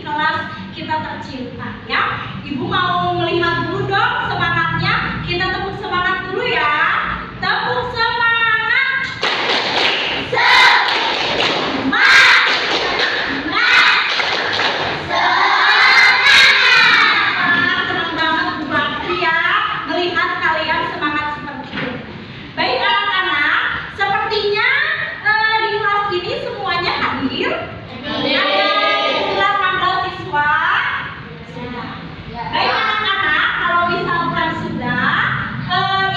kelas kita tercinta ya. Ibu mau melihat dulu dong semangatnya. Kita tepuk semangat dulu ya. Tepuk semangat. Semangat. Senang banget Bu Bakti ya melihat kalian semangat seperti itu. Baik anak-anak, sepertinya di kelas ini semuanya hadir. Ada 18 siswa. Sudah. Baik anak-anak, kalau misalkan sudah,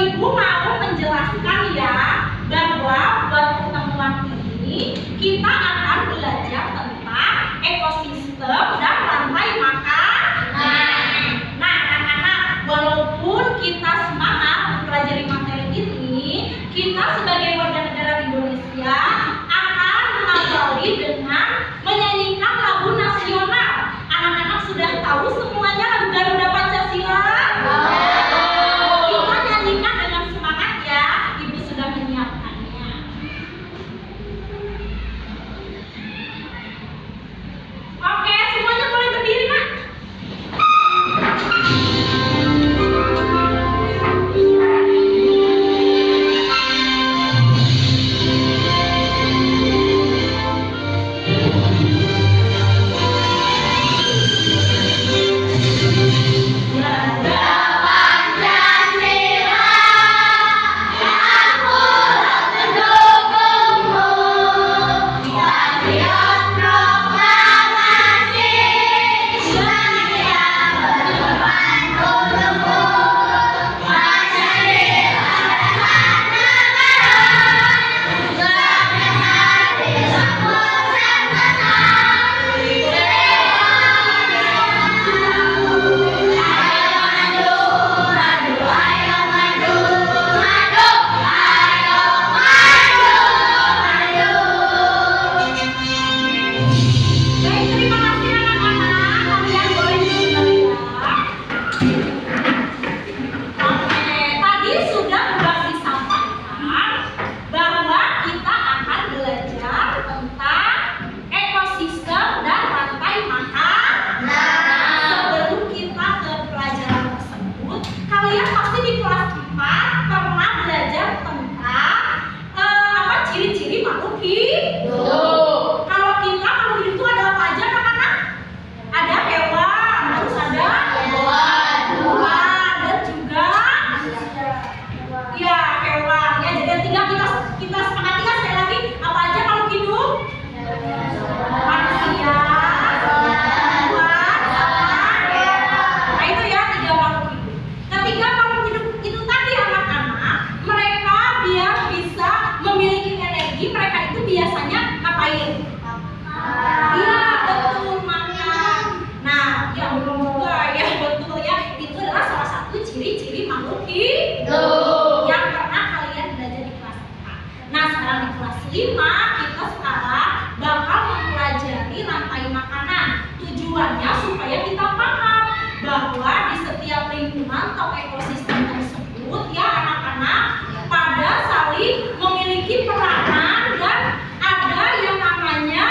Ibu mau menjelaskan ya bahwa buat pertemuan ini kita akan belajar tentang ekosistem dan rantai makanan. Nah anak-anak, walaupun kita semangat mempelajari materi ini, kita sebagai warga negara Indonesia akan mengawali dengan menyanyikan lagu nasional. Anak-anak sudah tahu semuanya lagu Garuda Pancasila? Kita nyanyikan dengan semangat ya. Ibu sudah menyiapkannya. Oke, semuanya boleh berdiri, Mak. Atau ekosistem tersebut ya anak-anak pada saling memiliki peranan dan ada yang namanya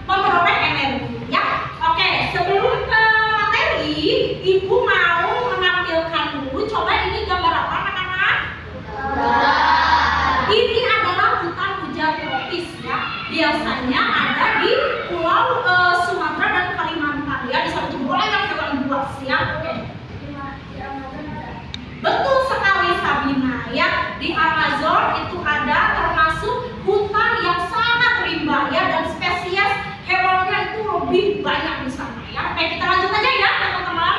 memperoleh energi ya. Oke, sebelum ke materi, Ibu mau menampilkan dulu. Coba ini gambar apa anak-anak? Ini adalah hutan hujan tropis ya. Biasanya ada di Pulau Sumatera dan Kalimantan ya. Di sana tuh banyak hewan buas ya. Betul sekali Sabina ya, di Amazon itu ada termasuk hutan yang sangat rimba ya, dan spesies hewannya itu lebih banyak di sana ya. Oke, kita lanjut aja ya teman-teman.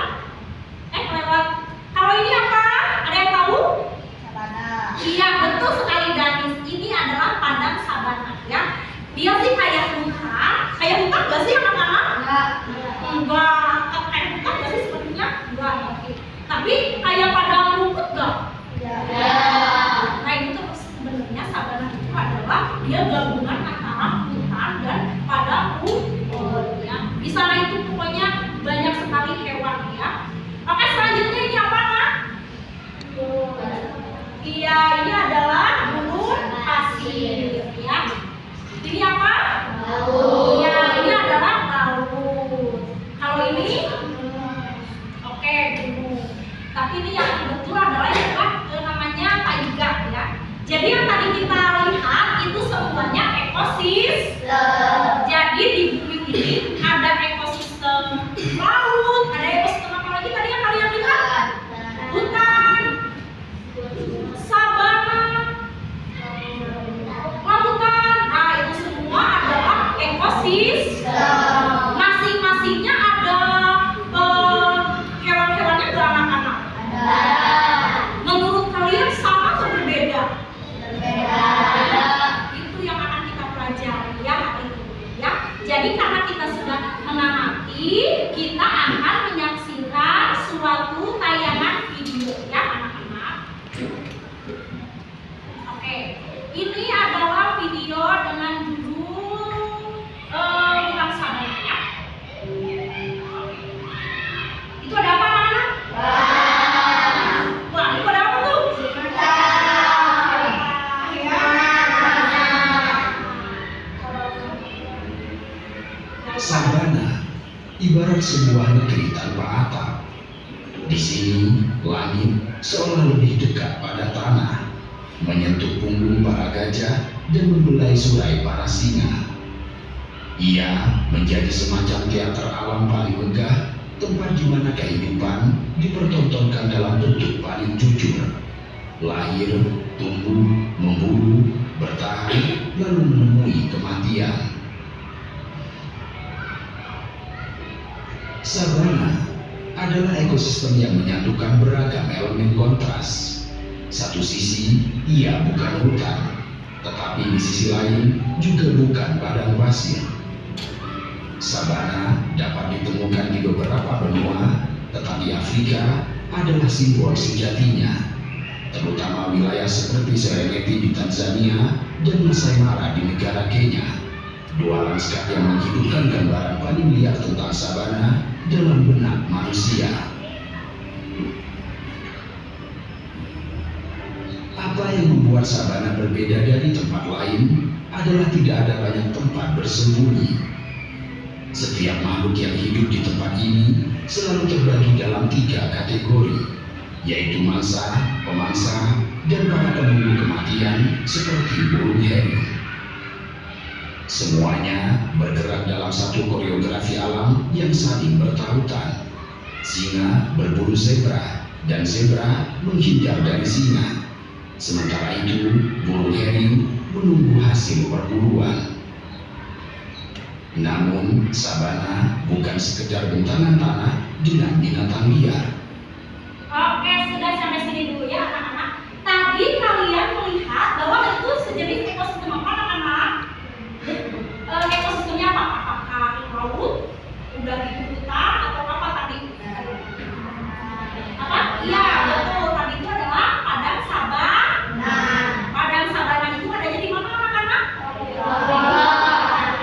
Lewat. Kalau ini apa? Ada yang tahu? Sabana. Iya betul sekali Danis. Ini adalah padang sabana ya. Dia sih kayak hutan nggak sih anak-anak? Enggak. Kayak hutan nggak sih sepertinya? Enggak. Oke. Tapi kayak padang rumput nggak? Ya. Nah itu sebenarnya sabana itu adalah dia gabungan antara hutan dan padang rumput ya. Di sana itu pokoknya banyak sekali hewan ya. Oke, selanjutnya ini apa Mak? Iya, ini adalah gurun pasir ya. Ini apa? Laut. Iya, ini adalah laut. kita akan menyaksikan suatu tayangan video ya anak-anak. Oke, ini adalah video dengan judul bukan sabana ya. Itu ada apa anak-anak? Wah, itu ada apa tuh? Sabana ibarat sebuah negeri tanpa atap. Di sini, langit seolah lebih dekat pada tanah, menyentuh punggung para gajah dan membelai surai para singa. Ia menjadi semacam teater alam paling megah, tempat di mana kehidupan dipertontonkan dalam bentuk paling jujur. Lahir, tumbuh, memburu, bertahan, lalu menemui kematian. Sabana adalah ekosistem yang menyatukan beragam elemen kontras. Satu sisi, ia bukan hutan, tetapi di sisi lain juga bukan padang pasir. Sabana dapat ditemukan di beberapa benua, tetapi Afrika adalah simbol sejatinya, terutama wilayah seperti Serengeti di Tanzania dan Masai Mara di negara Kenya. Dua lanskap yang menghidupkan gambaran paling liar tentang sabana dalam benak manusia. Apa yang membuat sabana berbeda dari tempat lain adalah tidak ada banyak tempat bersembunyi. Setiap makhluk yang hidup di tempat ini selalu terbagi dalam 3 kategori, yaitu mangsa, pemangsa, dan para penunggu kematian seperti burung heri. Semuanya bergerak dalam satu koreografi alam yang saling bertautan. Singa berburu zebra dan zebra menghindar dari singa. Sementara itu, burung heri menunggu hasil perburuan. Namun, sabana bukan sekedar bentangan tanah dengan binatang liar. Oke, sudah sampai sini dulu ya anak-anak. Tadi kalian melihat bahwa itu sejenis ekosistem apa anak-anak? Ekosistemnya apa? Apakah laut, udah gitu hutan, atau apa tadi? Apa? Iya, betul. Tadi itu adalah padang sabana. Padang sabana itu adanya di mana anak-anak?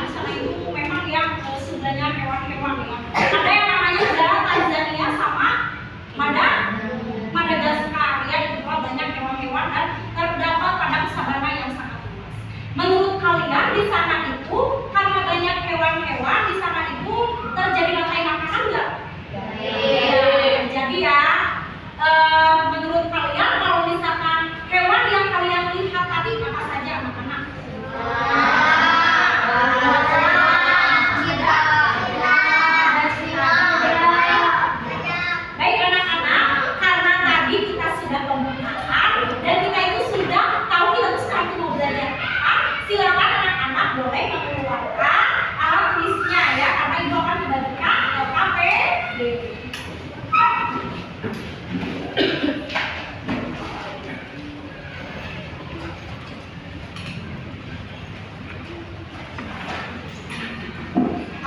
Di sana itu memang yang sudahnya hewan-hewan ya. Ada yang namanya daerah Tanzania sama Madagaskar ya, itu banyak hewan-hewan dan terdapat padang sabana yang sangat luas. Menurut kalian di sana itu karena banyak hewan-hewan di sana itu terjadi rantai makanan nggak? Jadi ya, menurut kalian kalau misalkan hewan yang kalian lihat tadi apa saja anak-anak? Baik anak-anak, karena tadi kita sudah pembukaan dan kita itu sudah tahu kita tuh sekarang mau belajar apa. Silakan anak-anak boleh mengeluarkan alat tulisnya ya, karena ibu akan membagikan LKPD.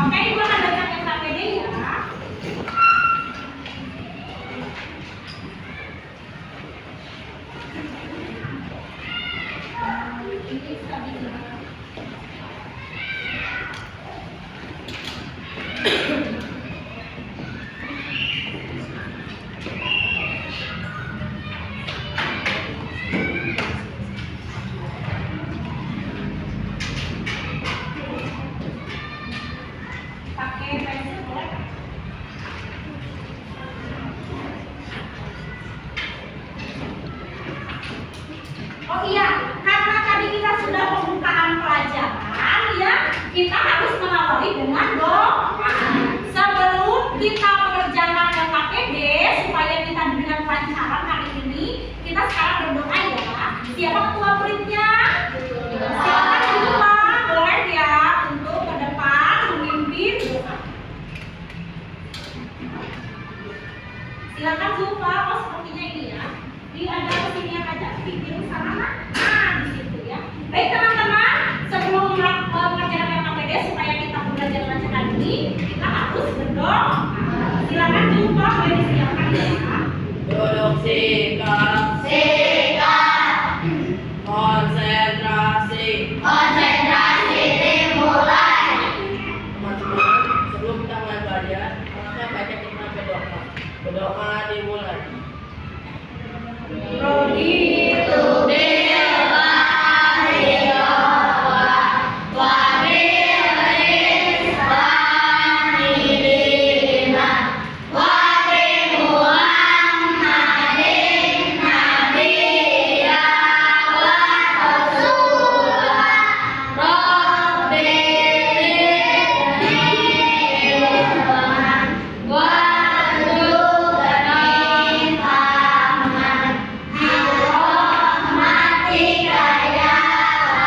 Oke, ibu akan bagikan LKPD ya. Ini tadi. Pakai pensil boleh? Oh iya, karena tadi kita sudah pembukaan pelajaran ya, kita harus mengawali dengan doa. Sebelum kita mengerjakan LKPD supaya kita dengan kelancaran hari ini, kita sekarang berdoa ya. Siapa ketua muridnya? Silakan Zulfa, boleh ya untuk ke depan memimpin doa. Silakan Zulfa, oh sepertinya ini ya. Di ada sini aja, pinggir sana. Nah, di situ ya. Baik teman-teman, sebelum mengerjakan LKPD supaya kita belajar lancar ini, kita harus berdoa. Silakan jumpa, boleh disiapkan ya. Duduk sikap, Sikap, konsentrasi. konsentrasi dimulai. Teman-teman, sebelum kita mulai belajar, maka baca kita berdoa. Berdoa dimulai. Roditu billahi wa bil islami dinan wa bi Muhammadin nabiyya wa rasulah. Rabbi zidni ilman warzuqni fahman birahmatika ya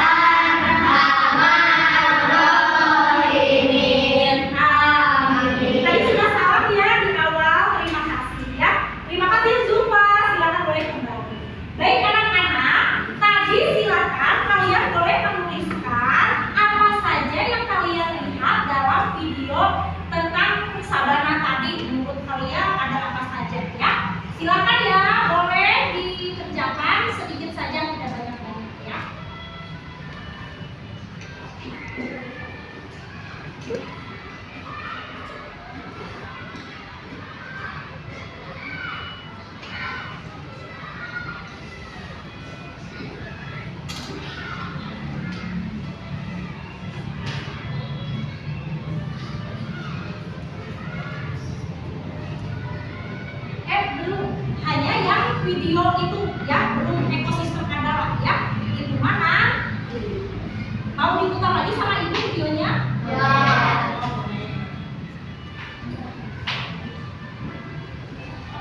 arhamar rahimin. Amin. Tadi sudah salam ya di awal, terima kasih ya. Terima kasih Zumba, silakan boleh kembali. Baik anak-anak, tadi silakan kalian boleh menuliskan apa saja yang kalian lihat dalam video tentang Sabana tadi. Menurut kalian ada apa saja ya? Silakan ya, boleh dikerjakan sedikit saja, tidak banyak-banyak ya. Belum, hanya yang video itu ya, belum ekosistem adalah ya. Itu mana? Mau diputar lagi sama ibu videonya? Ya.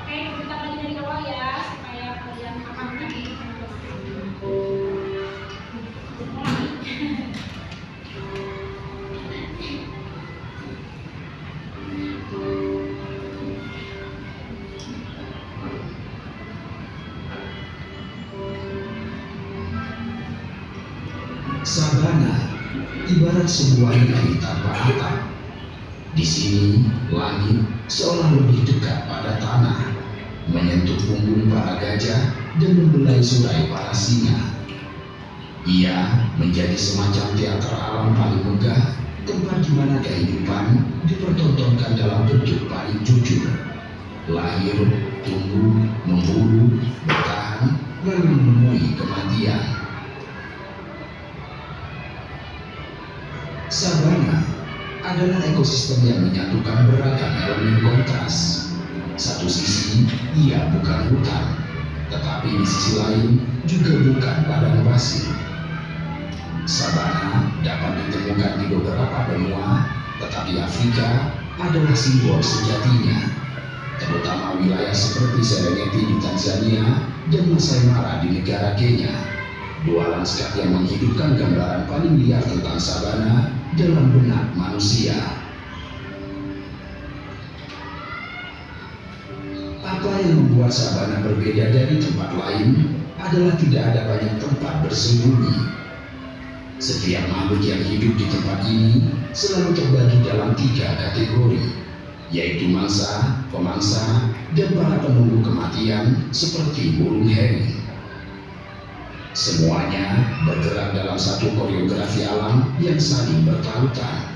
Oke, kita lagi dari awal ya, supaya kalian paham tadi. Sabana ibarat sebuah negeri tanpa atap. Di sini langit seolah lebih dekat pada tanah, menyentuh punggung para gajah dan membelai surai para singa. Ia menjadi semacam teater alam paling megah, tempat di mana kehidupan dipertontonkan dalam bentuk paling jujur. Lahir, tumbuh, memburu, bertahan, lalu menemui kematian. Sabana adalah ekosistem yang menyatukan beragam elemen kontras. Satu sisi, ia bukan hutan, tetapi di sisi lain juga bukan padang pasir. Sabana dapat ditemukan di beberapa benua, tetapi Afrika adalah simbol sejatinya, terutama wilayah seperti Serengeti di Tanzania dan Masai Mara di negara Kenya. Dua lanskap yang menghidupkan gambaran paling liar tentang sabana dalam benak manusia. Apa yang membuat sabana berbeda dari tempat lain adalah tidak ada banyak tempat bersembunyi. Setiap makhluk yang hidup di tempat ini selalu terbagi dalam 3 kategori, yaitu mangsa, pemangsa, dan para penunggu kematian seperti burung heri. Semuanya bergerak dalam satu koreografi alam yang saling bertautan.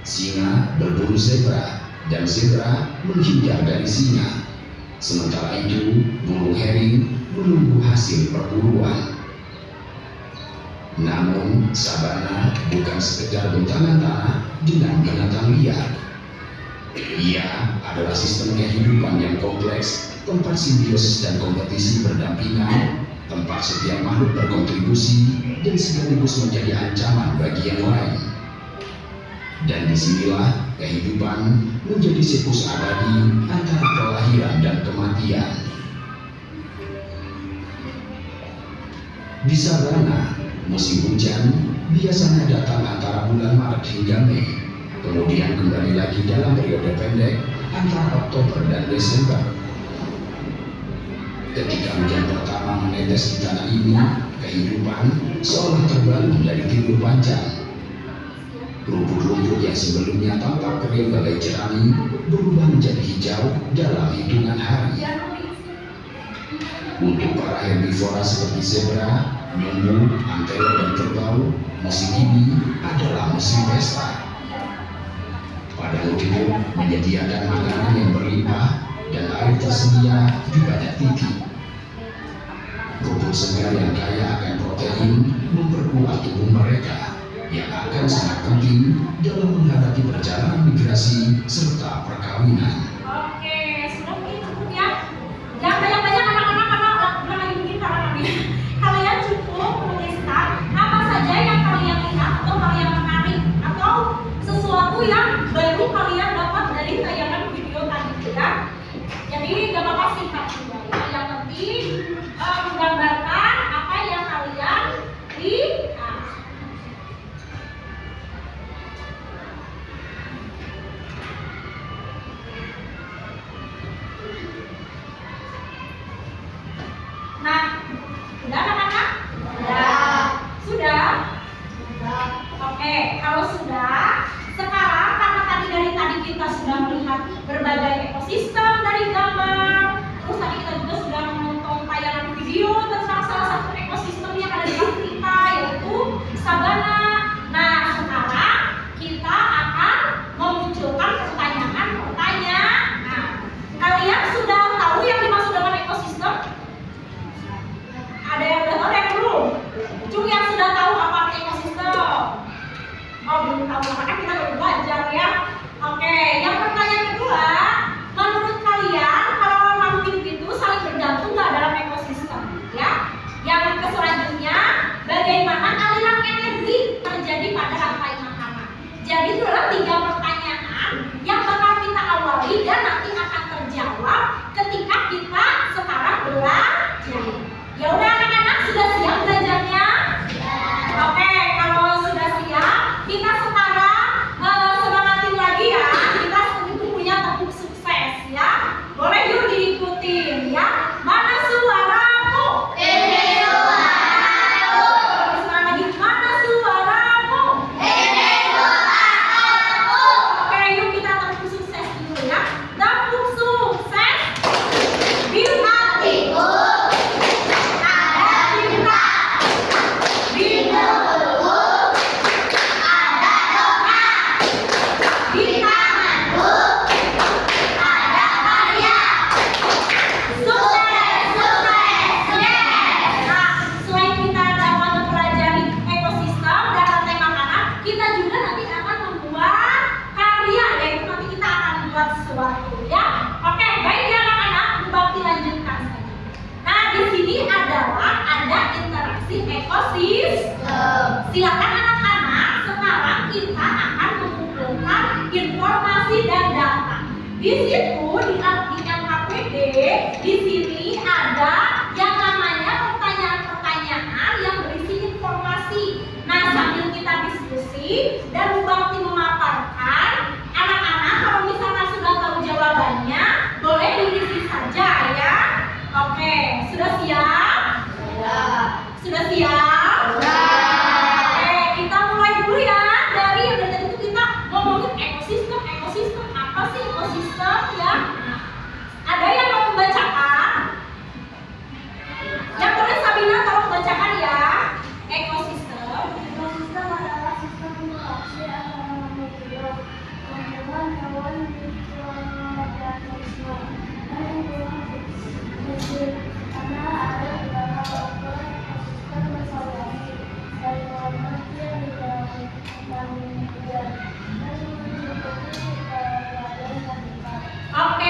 Singa berburu zebra dan zebra menghindar dari singa. Sementara itu, burung herring menunggu hasil perburuan. Namun, sabana bukan sekedar bentangan tanah dengan binatang liar. Ia adalah sistem kehidupan yang kompleks, tempat simbiosis dan kompetisi berdampingan, tempat setiap makhluk berkontribusi dan sekaligus menjadi ancaman bagi yang lain. Dan disinilah kehidupan menjadi siklus abadi antara kelahiran dan kematian. Di sabana, musim hujan biasanya datang antara bulan Maret hingga Mei, kemudian kembali lagi dalam periode pendek antara Oktober dan Desember. Ketika hujan pertama menetes di tanah ini, kehidupan seolah terbangun dari tidur panjang. Rumput-rumput yang sebelumnya tampak kering bagai jerami berubah menjadi hijau dalam hitungan hari. Untuk para herbivora seperti zebra, nyumbu, antelop, dan kerbau, musim ini adalah musim pesta. Padang rumput menyediakan makanan yang berlimpah dan air tersedia di banyak titik. Rumput segar yang kaya akan protein memperkuat tubuh mereka yang akan sangat penting dalam menghadapi perjalanan migrasi serta perkawinan. Oke, sudah mungkin cukup ya. Jangan banyak-banyak anak-anak karena udah lagi begini kalian cukup menuliskan apa saja yang kalian lihat atau kalian menarik atau sesuatu yang baru kalian dapat dari tayangan video tadi ya. Jadi gak apa-apa singkat juga ya. Yang penting menggambarkan apa yang kalian lihat. Nah, sudah anak-anak? Sudah? Oke, kalau sudah, sekarang karena dari tadi kita sudah melihat berbagai ekosistem dari gambar, terus tadi kita juga sudah menonton tayangan video tentang salah satu ekosistem yang ada di Afrika, yaitu sabana. Nah, sekarang kita akan memunculkan pertanyaan-pertanyaan. Nah, kalian sudah tahu yang dimaksud dengan ekosistem? Ada yang udah tahu, ada yang belum? Cuma yang sudah tahu apa arti ekosistem? Oh, belum tahu, makanya kita baru belajar ya. Oke, yang pertanyaan kedua, menurut kalian kalau makhluk hidup itu saling bergantung nggak dalam ekosistem? Ya. Yang selanjutnya, bagaimana aliran energi terjadi pada rantai makanan? Jadi itu adalah 3 pertanyaan yang bakal kita awali dan nanti akan terjawab ketika kita sekarang belajar. Ya udah anak-anak, sudah siap belajarnya? Oke, kalau sudah siap, kita sekarang semangatin lagi ya. Kita punya tepuk sukses ya. Boleh yuk diikutin ya. Mana suaramu? Ini suaraku. Sekarang lagi, mana suaramu? Ini suaraku. Oke, yuk kita tepuk sukses dulu ya. Tepuk sukses. Di hatiku ada cinta. Di mulutku ada doa. Di tanganku ada karya. Sukses, sukses, yes. Nah, selain kita dapat mempelajari ekosistem dan rantai makanan, kita juga nanti akan membuat karya, yaitu nanti kita akan buat sesuatu ya. Oke, baik ya anak-anak, Bakti lanjutkan saja. Nah, di sini adalah ada interaksi ekosistem. Silakan anak-anak, sekarang kita akan mengumpulkan informasi dan data. Di situ di LKPD, di sini ada yang namanya pertanyaan-pertanyaan yang berisi informasi. Nah, sambil kita diskusi dan Bu Bakti memaparkan, anak-anak kalau misalkan sudah tahu jawabannya, boleh diisi saja ya. Oke, sudah siap? Sudah siap? Oke, kita mulai dulu ya. Dari yang dari tadi itu kita ngomongin ekosistem. Ekosistem apa sih ekosistem ya? Ada yang mau membacakan? Yang boleh Sabina tolong bacakan ya. Ekosistem. Ekosistem adalah sistem interaksi antara makhluk hidup, tumbuhan, hewan, mikroorganisme, dan lingkungan hidup. Karena ada beberapa faktor ekosistem bervariasi, dari manusia hingga hewan dan meliputi berbagai habitat. Oke,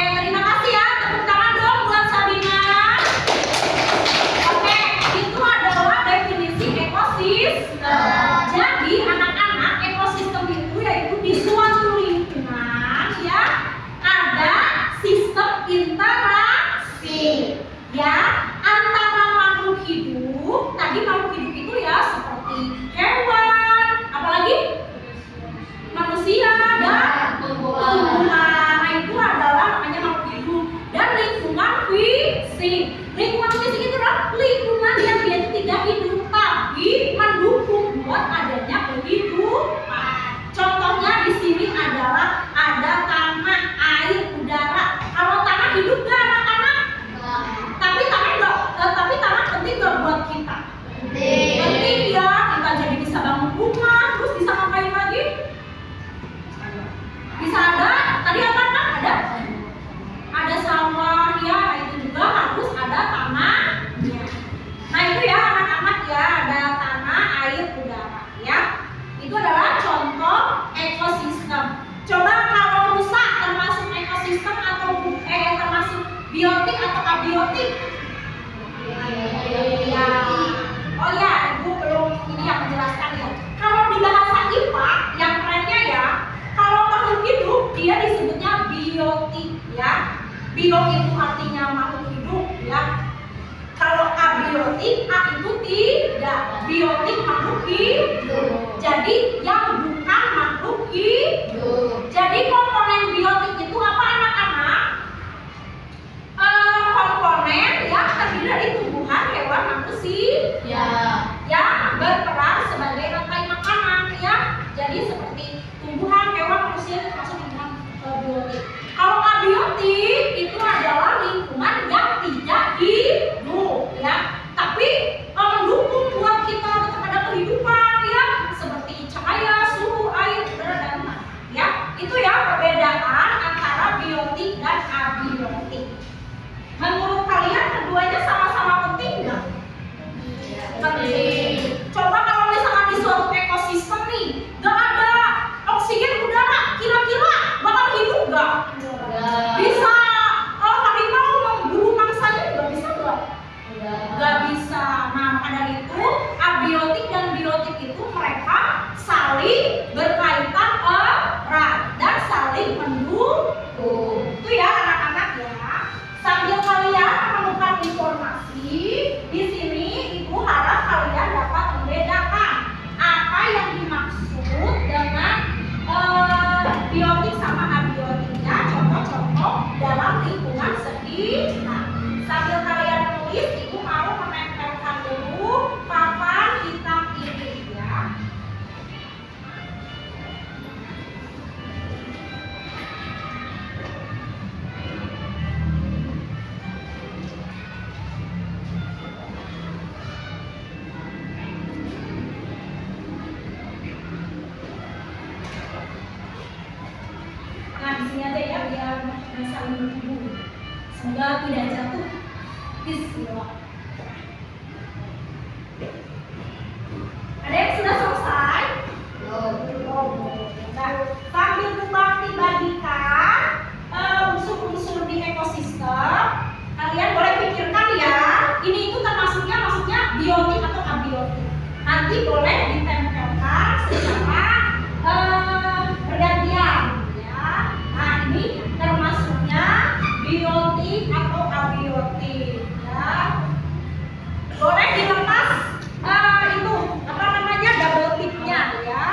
biotik ya. Bio itu artinya makhluk hidup ya. Kalau abiotik, A itu tidak. Biotik makhluk hidup. Jadi yang bukan makhluk hidup. Jadi komponen biotik itu apa anak-anak? Komponen yang terdiri dari tumbuhan, hewan, manusia yang berperan sebagai rantai makanan ya. Jadi seperti tumbuhan, hewan, manusia itu masuk lingkungan biotik. Kalau abiotik itu adalah lingkungan yang tidak hidup ya, tapi mendukung buat kita tetap ada kehidupan ya, seperti cahaya, suhu, air, udara dan tanah ya. Itu ya perbedaan antara biotik dan abiotik. Menurut kalian keduanya sama-sama penting nggak? Penting. Coba kalau misalnya di suatu ekosistem nih, nggak ada oksigen udara, kira-kira bakal hidup nggak? Bisa harimau memburu mangsanya nggak bisa nggak? Nggak bisa. Nah maka dari itu abiotik dan biotik itu mereka saling berkaitan erat dan saling mendukung. Itu ya anak-anak ya. Sambil kalian menemukan informasi di sini, Ibu harap kalian dapat membedakan apa yang dimaksud dengan biotik sama abiotiknya, contoh-contoh dalam lingkungan sekitar. Sambil kalian menulis, Ibu mau menempelkan dulu papan hitam ini ya. Nah, di sini aja ya biar saling berhubung. Semoga tidak jatuh. Bismillah. Ada yang sudah selesai? Nah, sambil berbakti bagikan unsur-unsur di ekosistem, kalian boleh pikirkan ya, ini itu termasuknya maksudnya biotik atau abiotik. Nanti boleh ditempelkan secara bergantian ya. Nah ini termasuknya biotik atau abiotik ya. Boleh dilepas itu apa namanya double tipnya ya.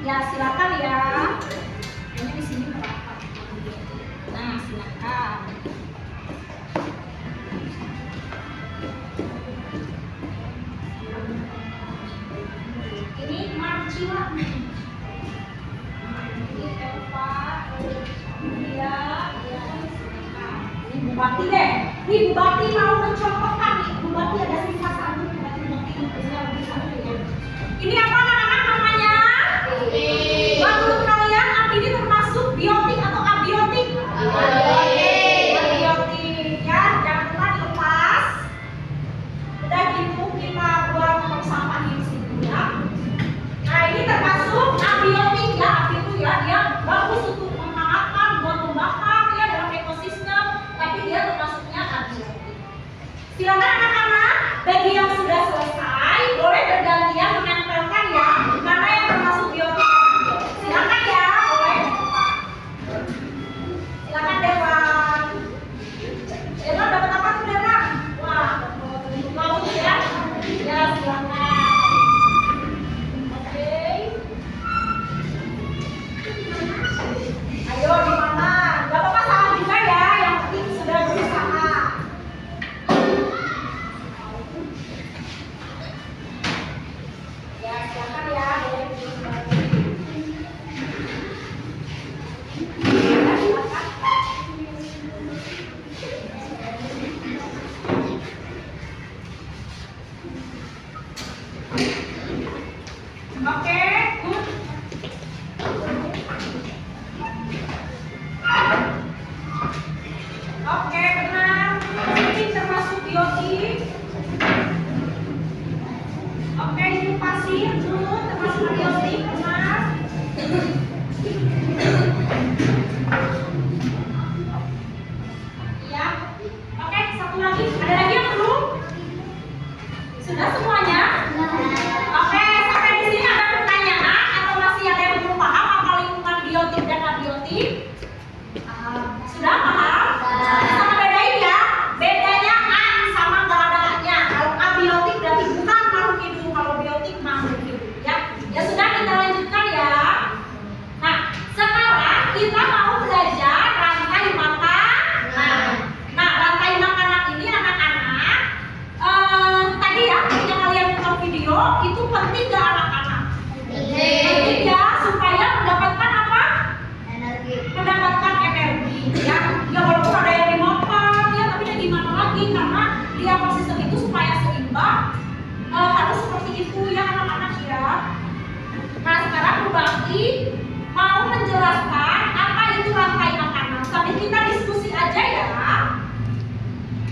Ya silakan ya. Ini di sini berapa? Nah silakan. Ini marcila. Ini Bupati deh. Ini Bupati mau mencontohkan nih. Bupati ada sisa satu. Ini apa anak-anak namanya? Menurut kalian api ini termasuk biotik atau abiotik? Abiotik ya. Jangan lupa dilepas. Udah gitu kita buang tong sampah di situ ya. Nah ini termasuk abiotik ya. Api itu ya dia bagus untuk menghangatkan, buat membakar ya dalam ekosistem. Tapi dia termasuknya abiotik. Silakan anak-anak, bagi yang sudah selesai boleh bergantian menempelkan ya mana yang termasuk biotik dan abiotik. Silakan ya, boleh. Silakan Dewan. Dewan dapat apa tuh Dewan? Wah, mau ya? Ya silakan. Ayo gimana? Gak apa-apa salah juga ya, yang penting sudah berusaha. Ya silakan ya, boleh silakan. Oke, good. Oke, benar. Ini termasuk biotik. Oke, ini pasir, good. Termasuk biotik, benar. Iya. Oke, satu lagi. Ada lagi yang belum? Sudah semuanya? Oke, sampai di sini ada pertanyaan atau masih ada yang belum paham apa lingkungan biotik dan abiotik? Bakti mau menjelaskan apa itu rantai makanan. Sambil kita diskusi aja ya.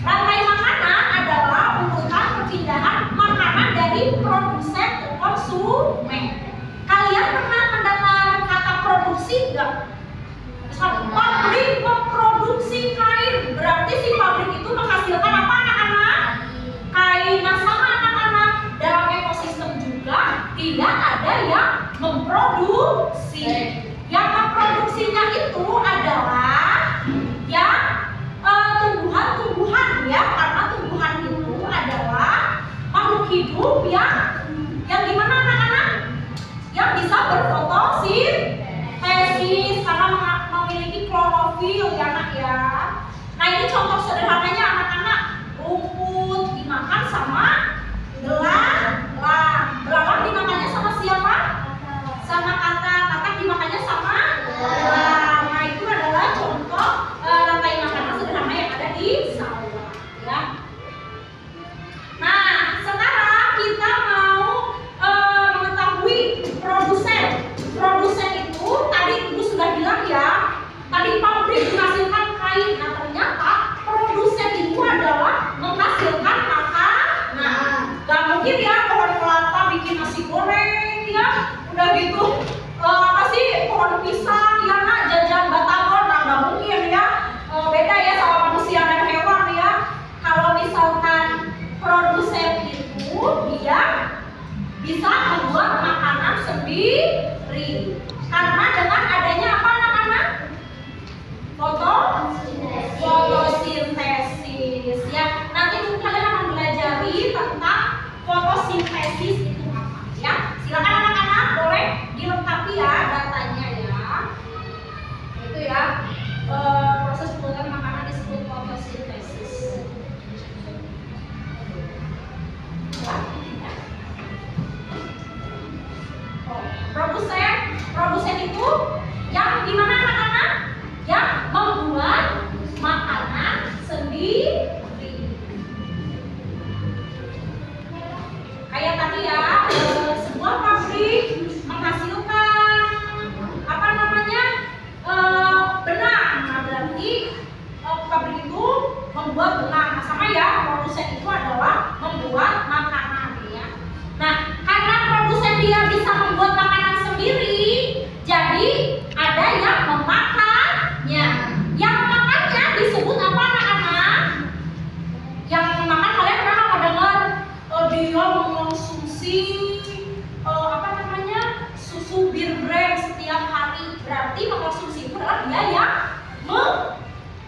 Rantai makanan adalah urutan perpindahan makanan dari produsen ke konsumen. Kalian pernah mendengar kata produksi enggak? Pabrik memproduksi kain, berarti si pabrik itu menghasilkan apa anak-anak? Kain. Nah sama anak-anak, dalam ekosistem juga tidak ada yang memproduksi. Yang memproduksinya itu adalah yang tumbuhan-tumbuhan ya, karena tumbuhan itu adalah makhluk hidup yang gimana anak-anak? Yang bisa berfotosintesis karena memiliki klorofil ya anak ya. Nah ini contoh sederhananya anak-anak, rumput dimakan sama belalang. Belalang dimakannya sama siapa? Sama katak dimakannya sama belalang. Nah itu adalah contoh rantai makanan sederhana yang ada di sawah ya. Nah sekarang kita mau mengetahui produsen itu tadi ibu sudah bilang ya, tadi pabrik menghasilkan kain. Nah ternyata produsen itu adalah menghasilkan makanan. Gak mungkin ya pohon kelapa bikin nasi goreng ya, udah gitu apa sih pohon pisang ya nak jajan batagor. Nah gak mungkin ya, beda ya sama manusia dan hewan ya. Kalau misalkan produsen itu dia bisa membuat makanan sendiri karena dengan adanya apa anak-anak? Fotosintesis ya. Nanti mungkin kalian akan belajari tentang fotosintesis itu apa ya. Silakan anak-anak boleh dilengkapi ya datanya ya. Itu ya proses pembuatan makanan disebut fotosintesis. Produsen itu yang gimana anak-anak? Yang membuat makanan sendiri. Kayak tadi ya, sebuah pabrik menghasilkan apa namanya? Benang. Nah berarti pabrik itu membuat benang. Nah, sama ya, produsen itu adalah membuat makanan ya. Nah, karena produsen dia bisa membuat makanan sendiri, jadi ada yang memakannya. Yang memakannya disebut apa anak-anak? Yang memakan kalian pernah nggak dengar dia mengonsumsi apa namanya susu bir brand setiap hari? Berarti mengonsumsi itu adalah dia yang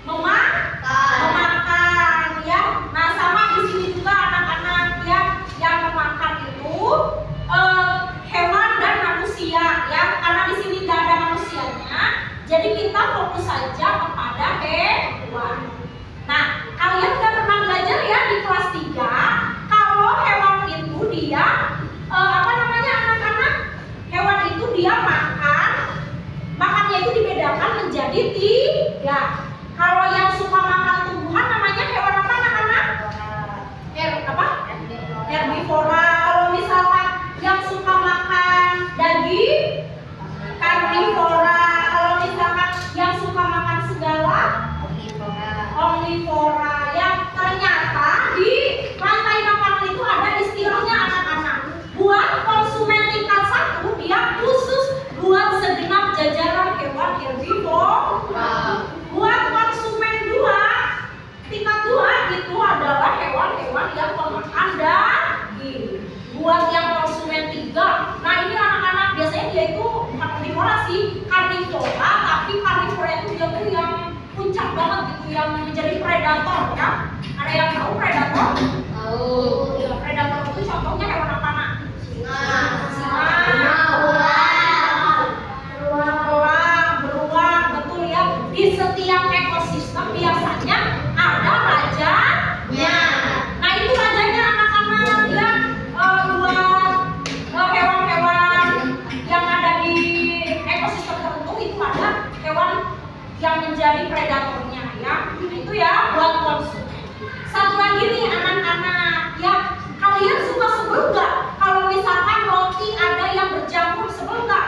memakan ya. Nah sama di sini juga anak-anak ya, yang memakan itu hewan dan manusia ya. Karena di sini nggak ada manusianya, jadi kita fokus saja kepada hewan. Nah kalian udah pernah belajar ya di kelas 3 kalau hewan itu dia apa namanya anak-anak? Hewan itu dia makannya itu dibedakan menjadi 3. Kalau yang suka makan tumbuhan namanya hewan apa anak-anak? Herbivora. Kalau misalkan yang suka makan daging, karnivora. Kalau misalkan yang suka makan segala, omnivora. Yang ternyata di rantai makanan itu ada istilahnya anak-anak. Buat konsumen tingkat 1 dia khusus buat segenap jajaran hewan herbivora. Buat konsumen 2 tingkat 2 itu adalah hewan-hewan yang pemakan daging. Buat yang konsumen 3, nah ini anak-anak biasanya dia itu bukan omnivora sih, karnivora. Tapi karnivora itu dia tuh yang puncak banget gitu, yang menjadi predator ya. Ada yang tahu predator? Tahu. Ya, predator itu contohnya hewan apa nak? Beruang, betul ya. Di setiap ekosistem biasanya ada rajanya. Nah itu rajanya anak-anak ya, buat hewan-hewan yang ada di ekosistem tertentu itu ada hewan yang menjadi predatornya ya. Nah, itu ya buat konsumen. Satu lagi nih anak-anak ya, kalian suka sebel nggak kalau misalkan roti ada yang berjamur, sebel nggak?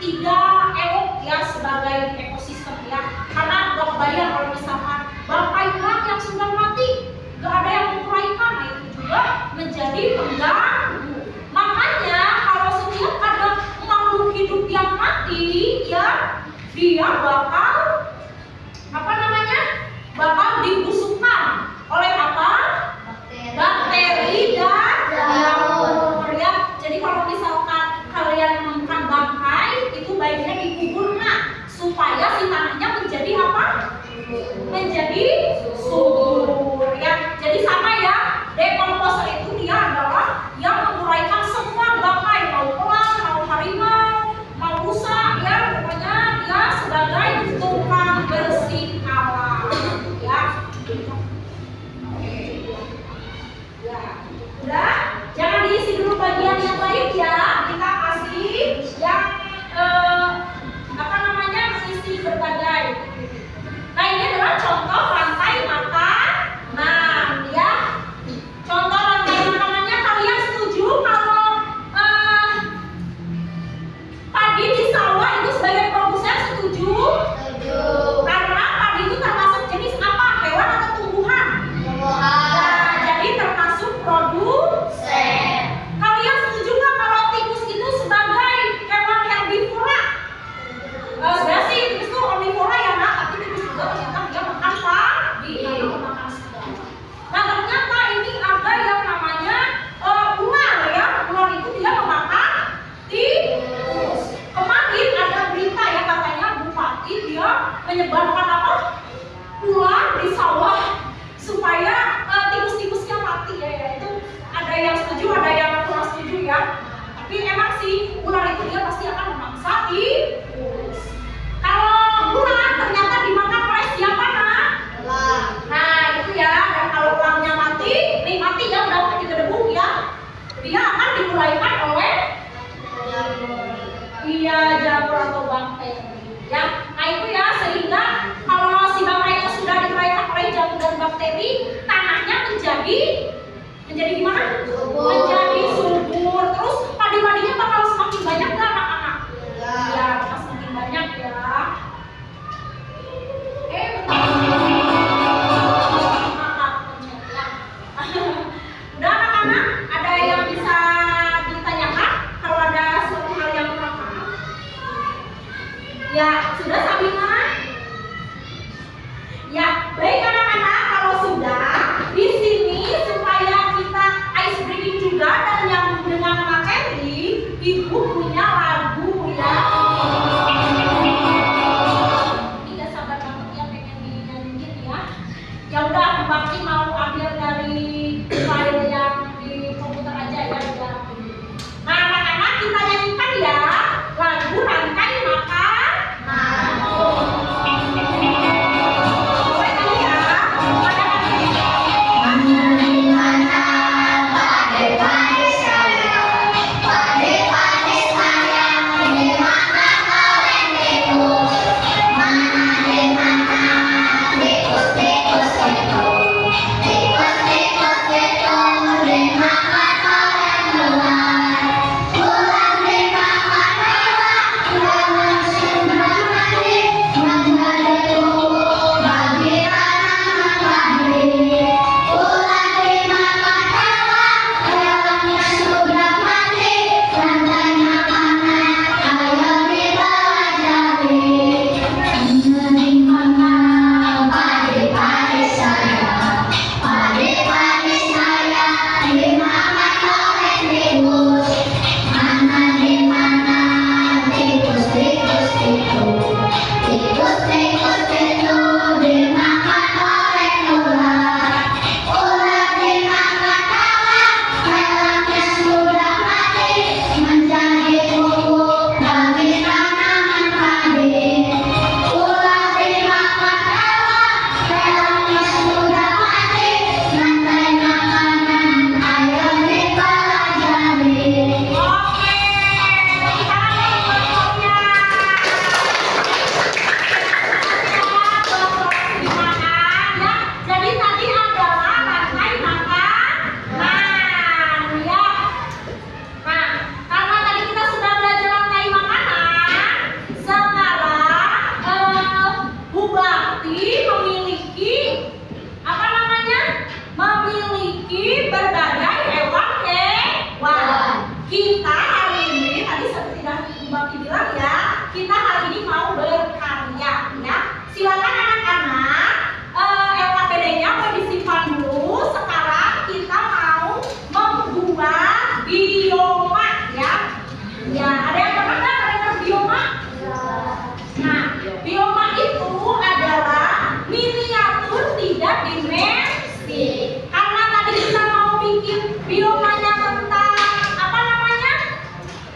tidak elok ya sebagai ekosistem ya, karena udah kebayang kalau misalkan bangkai emak yang sudah mati gak ada yang menguraikan, nah itu juga menjadi pengganggu. Makanya kalau setiap ada makhluk hidup yang mati ya, dia bakal apa namanya, bakal dibusukkan oleh apa? Bakteri dan jamur ya. Jadi kalau misalkan kalian menemukan bangkai, itu baiknya dikubur nak, supaya si tanahnya menjadi apa? Menjadi subur ya. Jadi sama ya, dekomposer itu dia adalah yang menguraikan semua bangkai, mau elang, mau harimau, mau rusa ya, pokoknya dia sebagai tukang bersih alam ya. Ya, udah, jangan diisi dulu bagian yang lain ya. Kita kasih yang apa namanya, mengisi berbagai. Nah ini adalah contoh rantai makanan ya. Contoh rantai makanannya, kalian setuju kalau padi di sawah itu sebagai produsen? Setuju? Karena padi itu termasuk jenis apa? Hewan atau tumbuhan? Nah, jadi termasuk produsen. Kalian setuju nggak kalau tikus itu sebagai hewan herbivora? Sebenarnya sih tikus itu omnivora ya nak, tapi tikus juga ternyata dia makan padi, makan segala. Nah ternyata ini ada yang namanya ular ya. Ular itu dia memakan tikus. Kemarin ada berita ya, katanya bupati dia menyebarkan apa? Ular di sawah supaya tikus-tikusnya mati ya. Itu ada yang setuju, ada yang kurang setuju ya. Tapi emang sih ular itu dia pasti akan memangsa tikus. Kalau ular ternyata dimakan oleh siapa nak? Nah itu ya. Dan kalau ulangnya mati, nih mati ya, udah mati gedebuk ya, dia akan diuraikan oleh jamur atau bakteri ya. Nah itu ya, sehingga kalau si bangkainya sudah diuraikan oleh jamur dan bakteri, tanahnya menjadi gimana? Menjadi subur. Terus padi-padinya bakal semakin banyak nggak anak-anak? Ya, bakal semakin banyak ya. Udah anak-anak, ada yang bisa ditanyakan kalau ada suatu hal yang kurang paham? Ya, sudah Sabina? Ya, baik anak-anak, kalau sudah di sini supaya kita ice breaking juga dan nyambung dengan materi, Ibu punya lagu ya. Ini gak sabar banget ya pengen dinyanyiin ya. Ya udah, Bakti mau ambil dari file yang di komputer aja ya udah. Nah anak-anak, kita nyanyikan ya lagu rantai makanan. ini mau berkarya ya. Silakan anak-anak, LKPD-nya mau disimpan dulu. Sekarang kita mau membuat bioma ya. Ya, ada yang pernah nggak dengar bioma? Nah, bioma itu adalah miniatur 3 dimensi. Karena tadi kita mau bikin biomanya tentang apa namanya?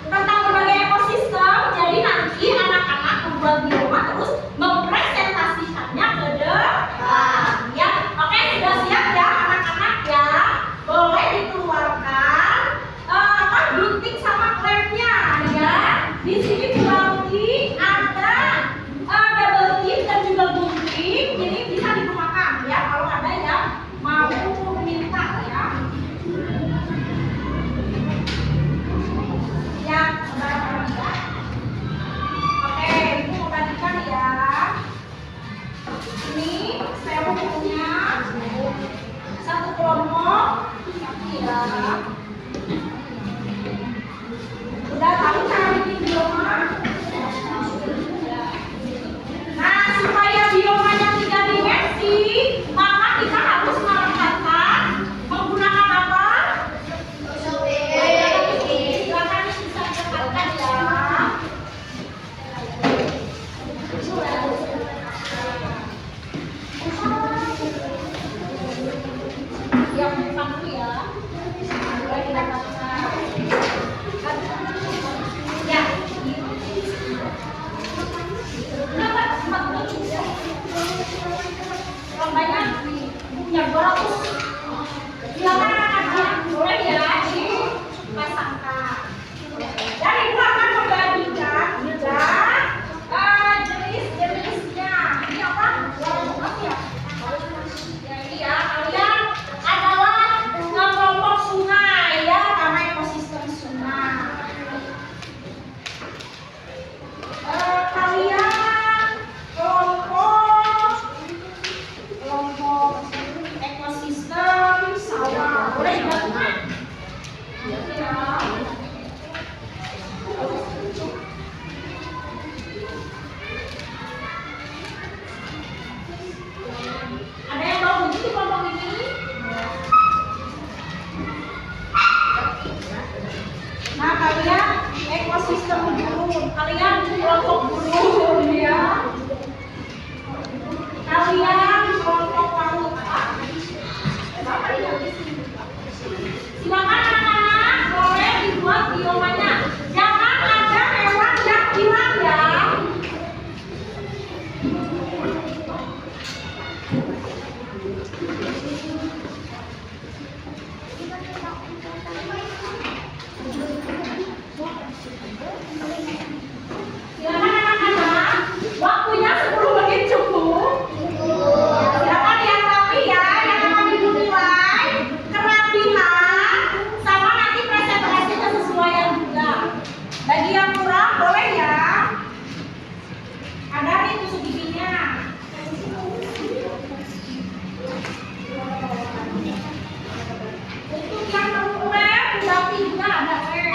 Tentang berbagai ekosistem. Jadi nanti anak-anak membuat bioma terus mempresentasikannya ke depan. Ya, oke, sudah siap ya anak-anak ya? Boleh dikeluarkan gunting sama klemnya ya. Di sini berarti ada double tip dan juga gunting. Jadi bisa digunakan ya kalau ada yang mau minta ya. Ya, saudara-saudara. Oke, itu mau gantikan ya. Ini saya punya satu kelompok ya. Udah tahu cara bikin bioma? Nah, supaya biomanya 3 dimensi, maka kita harus melengkapkan menggunakan apa? Silakan bisa dikatakan ya. Yang depan dulu ya. Boleh kita katakan. Ya. Berapa? 40 ya. Orang banyak punya 200. Silakan anak-anak boleh ya dipasangkan. Dan ibu akan membagikan juga jenis-jenisnya. Ini apa? Apa ya? Ya ini ya, kalian adalah kelompok sungai ya, karena ekosistem sungai. Kalian kelompok ekosistem sawah. Boleh dibantukan? Ya. Ada yang mau begitu kelompok ini? Nah, kalian ekosistem burung, kalian kelompok burung ya. Kalian kelompok paut. Silakan anak-anak boleh dibuat biomanya. Jangan ada hewan yang hilang ya. Silakan anak-anak, waktunya 10 menit cukup. Silakan yang rapi ya, yang akan dinilai kerapihan sama nanti presentasi kesesuaian juga. Bagi yang kurang boleh ya. Ada nih tusuk giginya. Untuk yang perlu lem, berarti juga ada lem.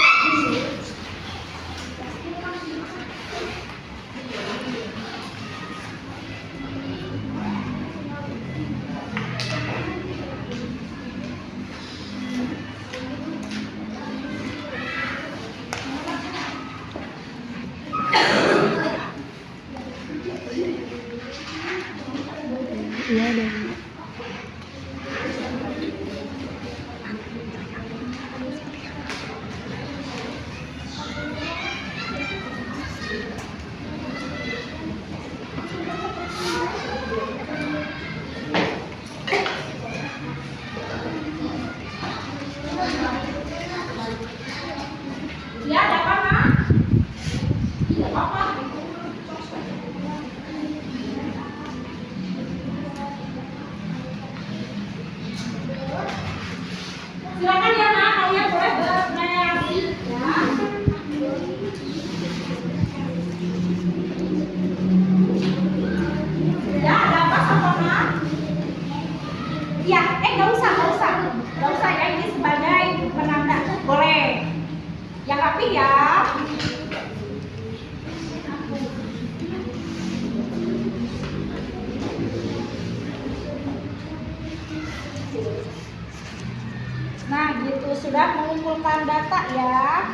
Ya, dapat Nak? Tidak apa-apa. mengumpulkan data ya.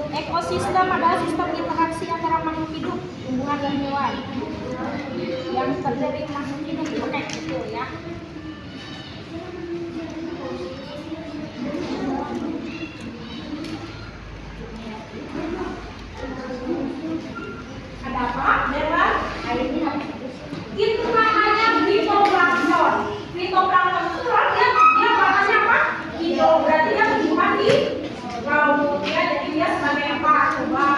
Ekosistem adalah sistem interaksi antara makhluk hidup, tumbuhan dan hewan yang terjadi di makhluk hidup. Oke, gitu ya. Ada apa? Dengan itu namanya fitoplankton. Fitoplankton itu dia makannya apa? Hijau, berarti dia tumbuhan di laut ya. Jadi dia sebagai apa? Coba.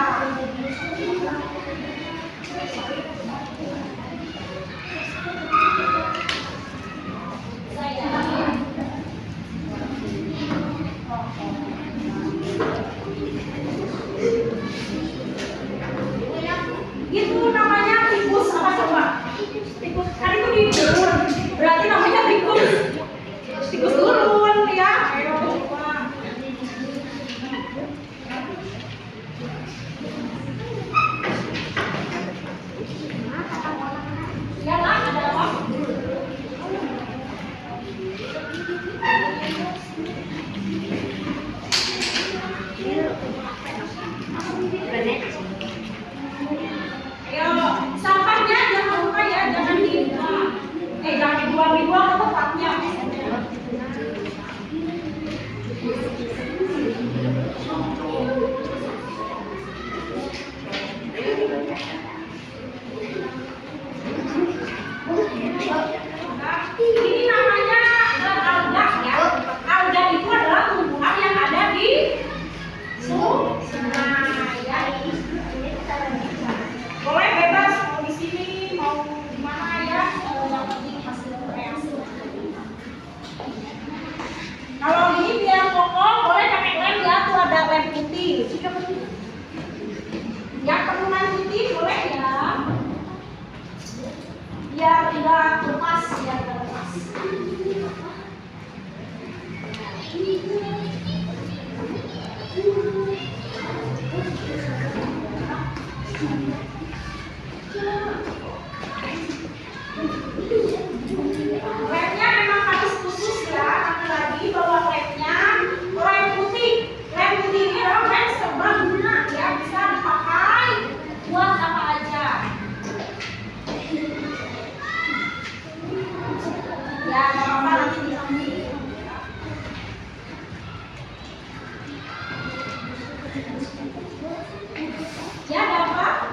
Itu namanya tikus apa coba? Tikus kan itu di gurun. Berarti namanya tikus. Tikus gurun ya. Ayo coba. Ya lah, ada apa? Ayo, sampahnya jangan lupa ya, jangan dibuang ke tempatnya. Nah, ini namanya alga ya. Alga itu adalah tumbuhan yang ada di sungai ya. Boleh bebas mau di sini mau di mana ya, yang penting hasil kreasi. Kalau ini biar kokoh boleh pakai lem ya, tuh ada lem putih. Yang perlunan putih boleh ya, biar tidak lepas ya, tidak lepas. Lemnya memang harus khusus ya, nanti lagi bawa lemnya lem putih. Lem putih ini adalah lem serbaguna ya, bisa dipakai buat apa aja. Ya, nggak apa-apa nanti diambil. Ya, ada apa?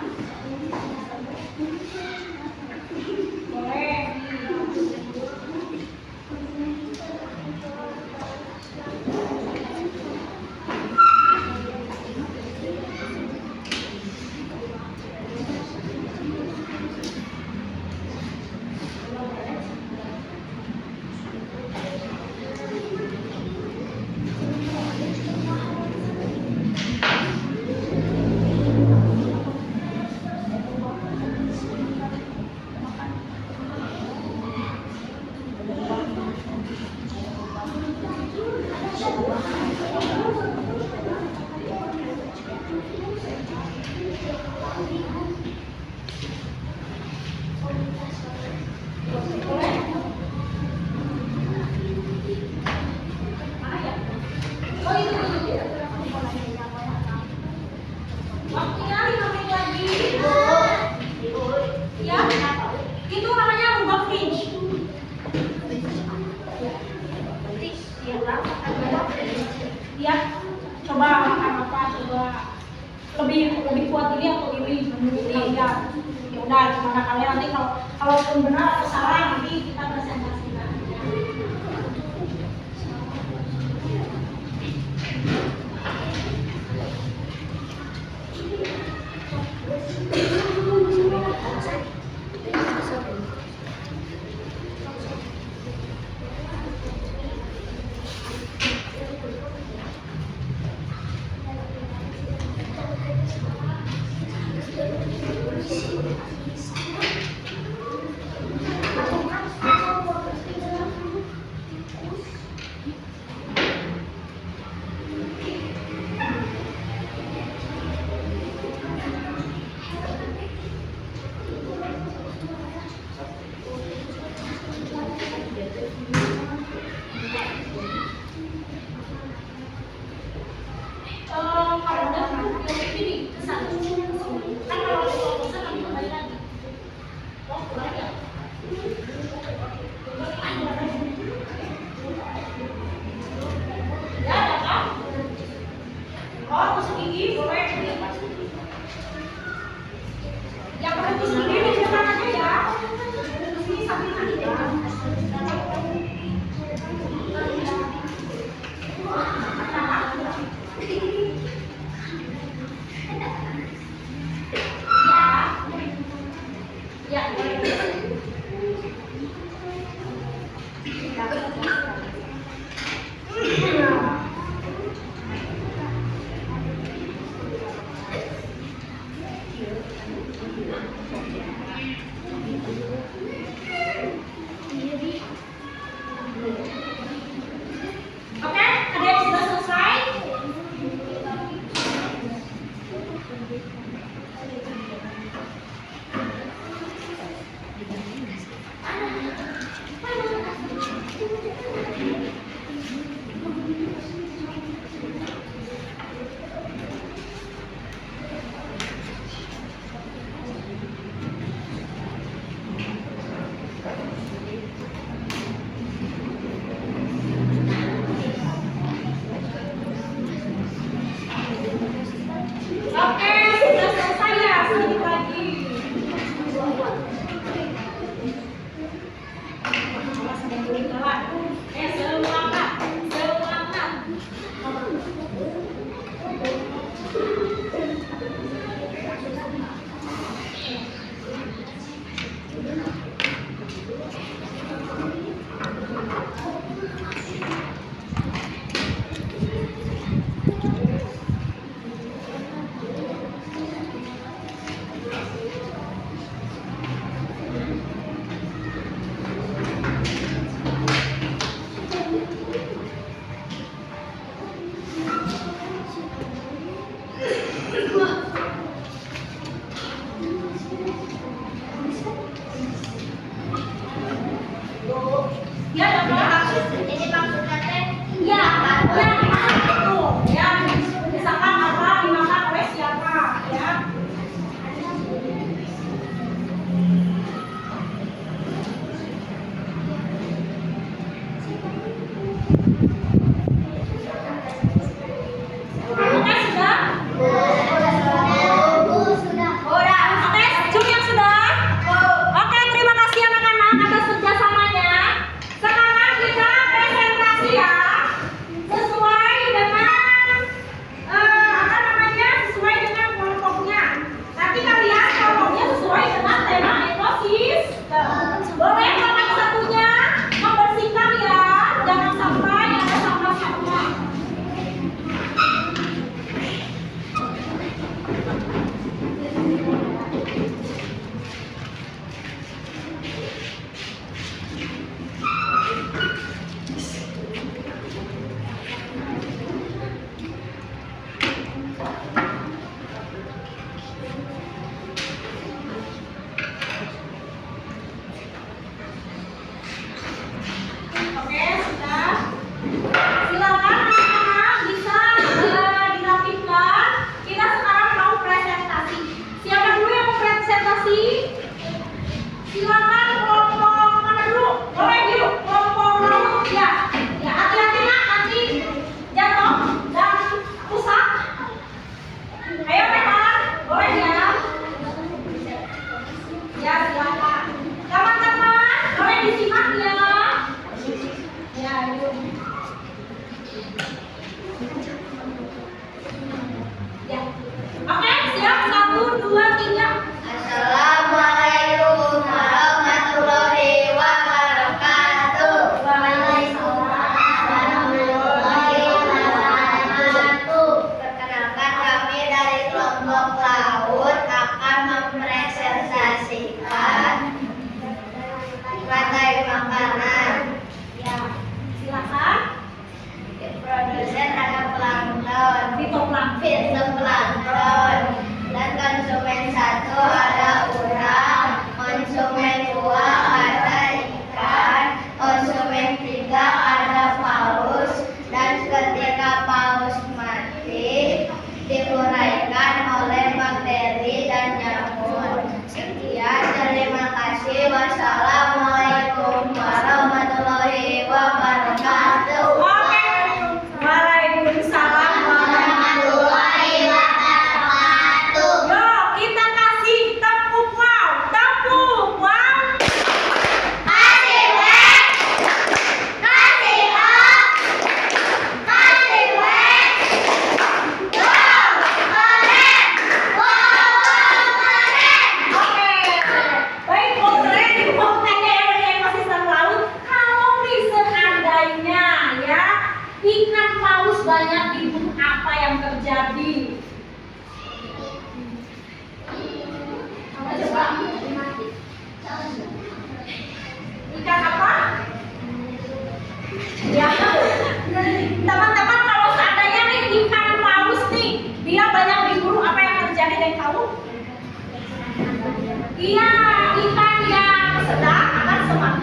Boleh. Waktunya 5 menit lagi. Ya, itu namanya rubah fringe. Ya, coba makan apa? Coba lebih kuat ini atau ini? Ya, ya udah gimana kalian nanti kalaupun benar atau salah nanti kita presentasikan. Oke, ada yang sudah selesai?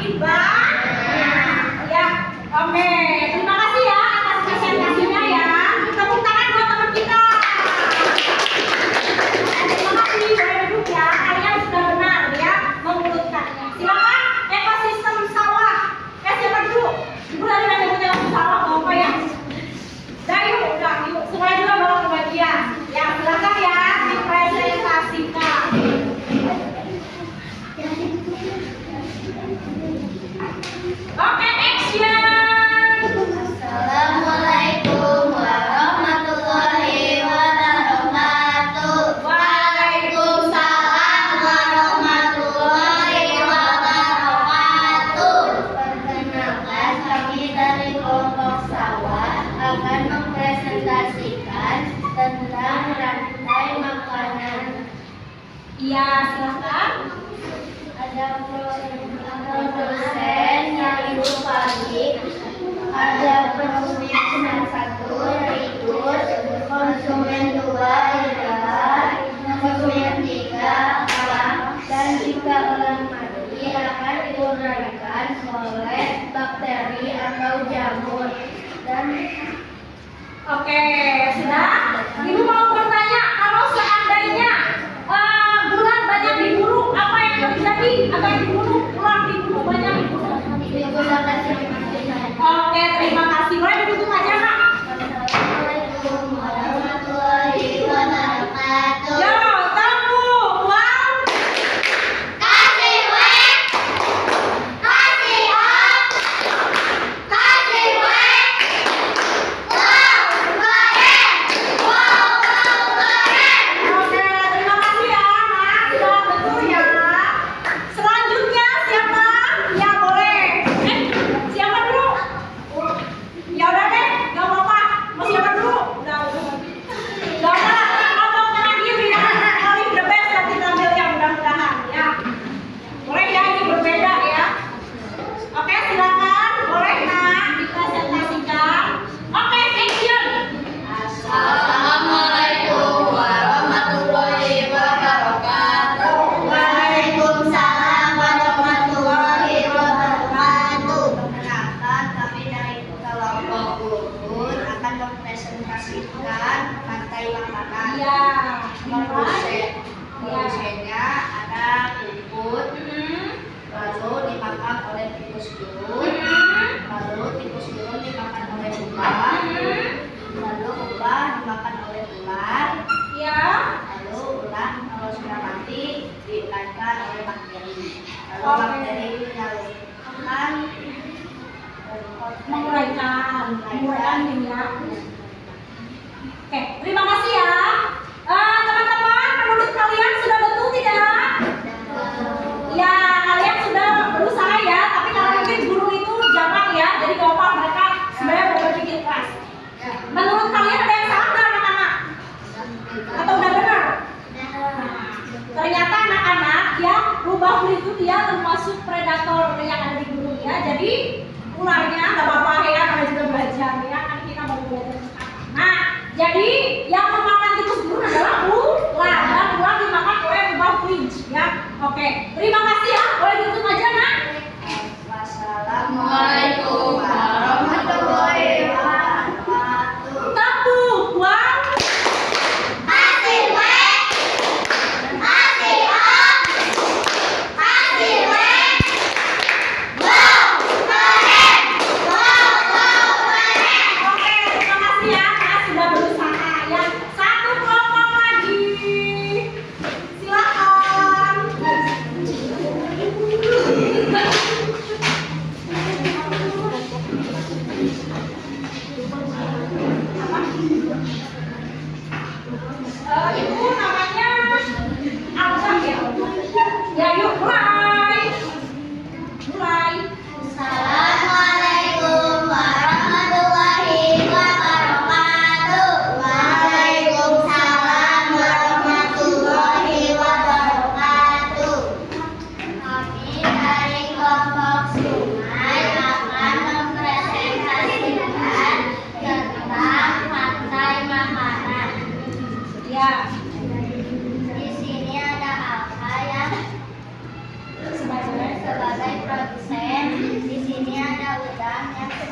makin banyak. Ya, oke. Terima kasih ya atas presentasinya ya. Tepuk tangan buat teman kita. Terima kasih, boleh duduk ya. Kalian sudah benar ya mengurutkannya. Silakan ekosistem sawah. Siapa dulu? Ibu dari nanya punya sawah mau apa ya? Udah yuk. Semuanya juga bawa ke bagian. Ya, silakan ya dipresentasikan. Oke, action. Assalamualaikum warahmatullahi wabarakatuh. Waalaikumsalam warahmatullahi wabarakatuh. Perkenalkan, kami dari kelompok sawah akan mempresentasikan tentang rantai makanan. Iya, silakan. Ada produsen yang ibu pabrik, ada konsumen satu yaitu konsumen dua ideal, konsumen tiga alam, dan jika orang mati akan diuraikan oleh bakteri atau jamur. Dan Oke, sudah. Ibu mau bertanya, kalau seandainya bulan banyak diburu, apa yang terjadi? Apa yang diburu? Ular diburu banyak diburu. digunakan seperti tadi. Oke, terima kasih. Boleh ditutup aja, Kak. Assalamualaikum warahmatullahi wabarakatuh. Yo, tepuk. Wow. Kasih wek, kasih up, kasih wek. Wow, keren. Wow, keren. Oke, terima kasih ya, Nak. Sudah betul ya. Selanjutnya siapa? Ya, boleh. Siapa dulu? Ya udah deh, nggak apa-apa. Mau siapa dulu? Udah. Gak apa, ngomong terakhir ya. Paling the best ya kita ambil yang mudah-mudahan ya. Boleh ya, ini berbeda ya. Oke, silakan. Boleh Nak dipresentasikan. Oke, action. Assalamualaikum warahmatullahi wabarakatuh. Waalaikumsalam warahmatullahi wabarakatuh. Perkenalkan, kami dari kelompok Gugur akan mempresentasikan rantai makanan. Iya. Produsennya ada kumpul, lalu dimakan oleh tikus burung, lalu tikus burung dimakan oleh ubah, lalu ubah dimakan oleh ular, Ya. lalu ular kalau sudah mati diikankan oleh bakteri, lalu Oke. bakteri menyalurkan Menguraikan ini ya. Oke, terima kasih ya. Teman-teman, menurut kalian sudah betul tidak? Ya, kalian sudah berusaha ya, tapi karena mungkin guru itu jarang ya, jadi gak apa mereka sebenarnya mau berpikir keras. Menurut kalian ada yang salah nggak anak-anak? Atau udah benar? Ternyata anak-anak ya, rubah kulit itu dia termasuk predator yang ada di gunung ya. Jadi ularnya nggak apa-apa ya, karena juga belajar ya, kan kita mau belajar sekarang. Nah, jadi yang memakan tikus burung adalah ular dan ular dimakan oleh rubah kulit ya. Oke, terima kasih ya. Boleh ditutup aja Nak. Wassalamualaikum warahmatullahi wabarakatuh. Tepuk. Wow. Kasih wek, kasih up, kasih wek. Wow, keren. Wow, keren. Oke, terima kasih ya, Kak sudah berusaha ya. Satu kelompok lagi. Silakan.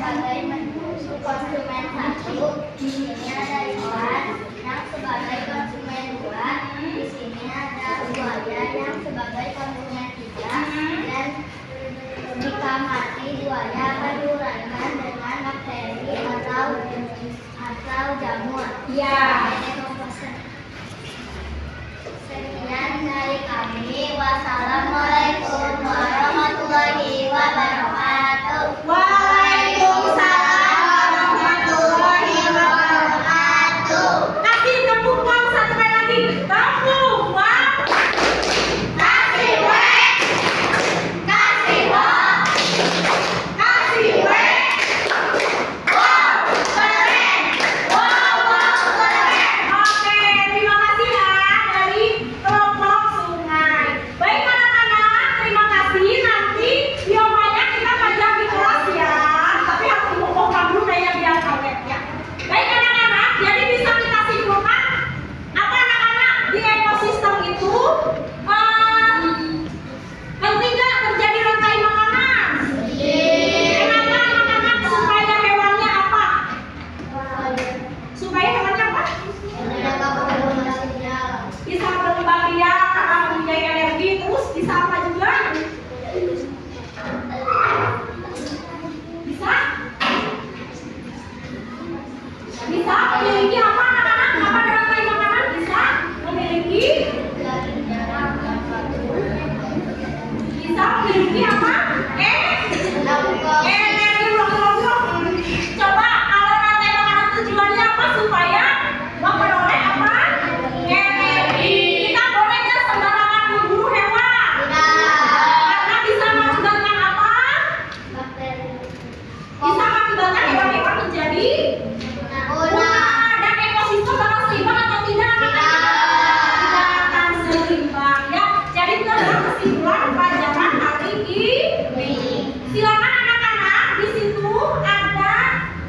sebagai konsumen 1, di sini ada Iwan yang sebagai konsumen 2, di sini ada Buaya yang sebagai konsumen 3, dan jika mati Buaya akan diuraikan dengan bakteri atau jamur. Ya. Sekian dari kami. Wassalamualaikum warahmatullahi wabarakatuh. Waalaikumsalam warahmatullahi wabarakatuh. Kasih tepuk tangan satu kali lagi. Tepuk tangan. Kasih wek. Kasih wok. Kasih wek. Wow, keren. Wow, keren. Oke, terima kasih ya dari kelompok Sungai. Baik anak-anak, terima kasih. Nanti videonya kita pajang di kelas ya. Tapi aku mau buka dulu kayak biar kawet ya. Baik anak-anak, jadi bisa kita simpulkan apa anak-anak di ekosistem itu penting nggak terjadi rantai makanan? Kenapa anak-anak? Supaya hewannya apa? Supaya hewannya apa? Bisa berkembang biak, mempunyai energi, terus bisa apa juga? Bisa? Bisa memiliki apa anak-anak? Apa rantai makanan? Bisa memiliki? Bisa memiliki apa? Energi blok-blok. Coba kalau rantai makanan tujuannya apa? Supaya memperoleh apa? Energi. Kita boleh nggak sembarangan memburu hewan? Karena bisa mengakibatkan apa? Bisa mengakibatkan hewan-hewan menjadi punah. Dan ekosistem bakal seimbang atau tidak? Tidak akan seimbang ya. Jadi itu adalah kesimpulan pelajaran hari ini. Silakan anak-anak, di situ ada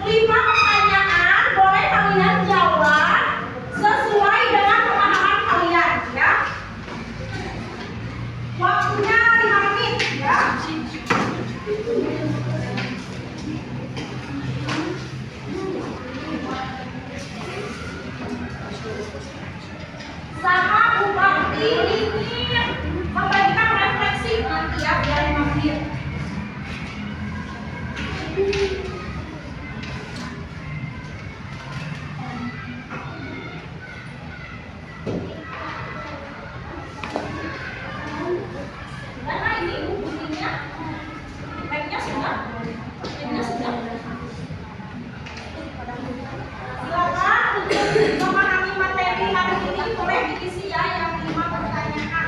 5 pertanyaan, boleh kalian jawab sesuai dengan pemahaman kalian ya. Waktunya 5 menit ya. Sama Bu Bakti ini memberikan refleksi nanti ya, biar 5 menit. Mana ini bukunya? Baiknya sudah? Baiknya sudah? Silakan untuk memahami materi hari ini boleh diisi ya yang 5 pertanyaan.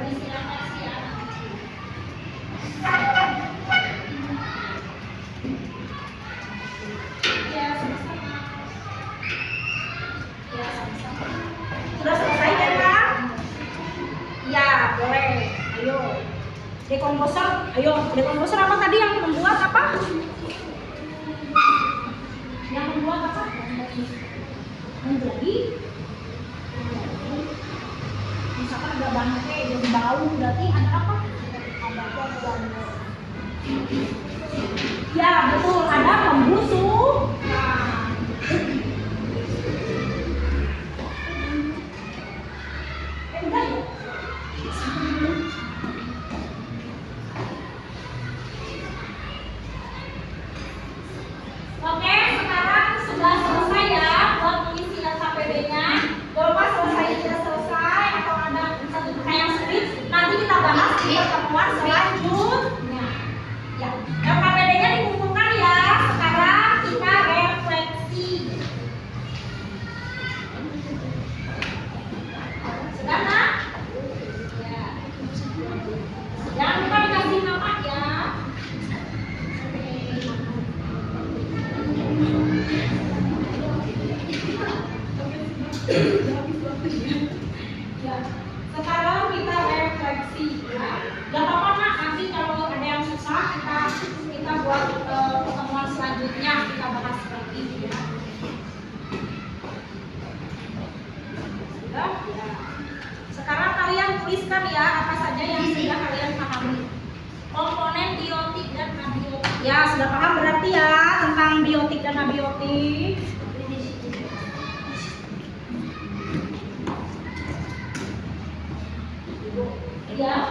berisi refleksi ya. Ya, sama-sama. Ya, sama-sama. Sudah selesai kan, Kak? Ya, boleh. Ayo. Dekomposer, ayo. Dekomposer apa tadi yang membuat apa? Yang membuat apa? Menjadi misalkan ada bangkai jadi bau, berarti ada apa? Ada apa? Ya betul, ada pembusuk. Nah. Udah ya? Oke, sekarang sudah selesai ya buat mengisi LKPD-nya. Bapak selesai tidak selesai atau ada satu pertanyaan sulit, nanti kita bahas di pertemuan selanjutnya. Ya, LKPD-nya dikumpulkan ya. Sekarang kita refleksi. Sudah, Nak? Ya. Jangan lupa dikasih nama ya. Ya, sekarang kita refleksi ya. Gak apa-apa Nak, nanti kalau ada yang susah kita buat pertemuan selanjutnya kita bahas lagi ya. Sudah? Ya. Sekarang kalian tuliskan ya apa saja yang sudah kalian pahami. Komponen biotik dan abiotik. Ya, sudah paham berarti ya tentang biotik dan abiotik. Ya,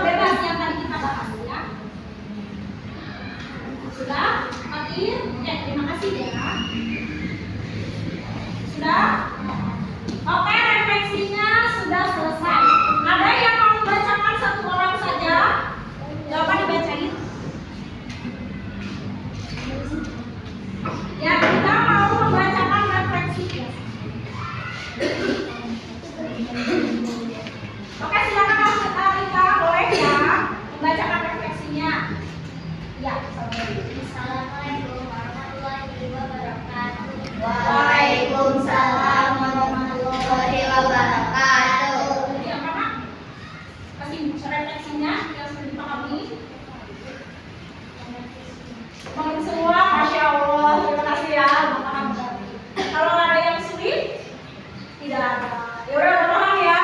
bebas yang tadi kita bahas ya. Sudah? Hadir? Ya, terima kasih ya. Sudah? Oke, refleksinya sudah selesai. Ada yang mau membacakan satu orang saja? Jawaban dibacain. Ya, kita mau membacakan refleksi ya. Oke, silakan Mas Rika, boleh ya membacakan refleksinya. Ya, Assalamualaikum warahmatullahi wabarakatuh. Waalaikumsalam warahmatullahi wabarakatuh. Jadi apa Nak? Kasih refleksinya yang sudah dipahami. Mengerti semua, Masya Allah. Terima kasih ya, udah paham berarti. Kalau ada yang sulit, tidak ada. Ya udah paham ya.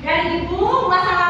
Dari ibu, wassalamualaikum